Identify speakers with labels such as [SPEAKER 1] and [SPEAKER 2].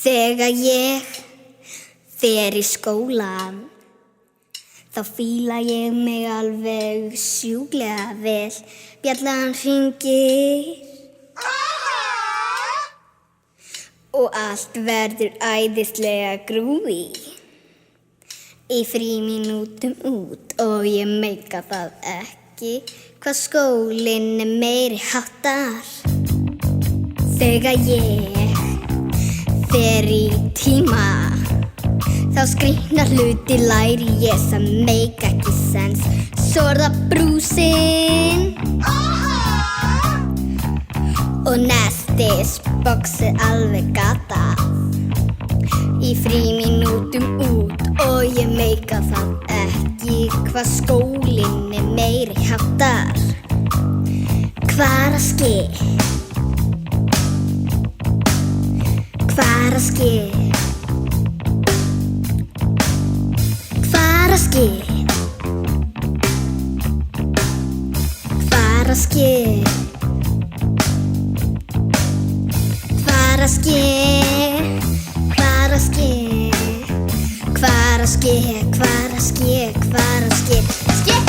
[SPEAKER 1] Þegar ég fer í skóla þá fíla ég mig alveg sjúklega vel. Bjallan hringir og allt verður æðislega grúi. Í frímínútum út og ég meika það ekki hvað skólinn meiri háttar. Þegar ég fer í tíma þá skrýtna hluti læri ég sem meika ekki sens. Svo það brúsinn og nestis boxið alveg gatað. Í frímínútum út og ég meika það ekki hvað skólinn meiri háttar. Hvar að ske? Hvar að ske? Hvar að ske? Hvar að ske? Hvar að ske? Hvar að ske? Hvar að ske? Hvar að ske? Hvar að ske? Ske!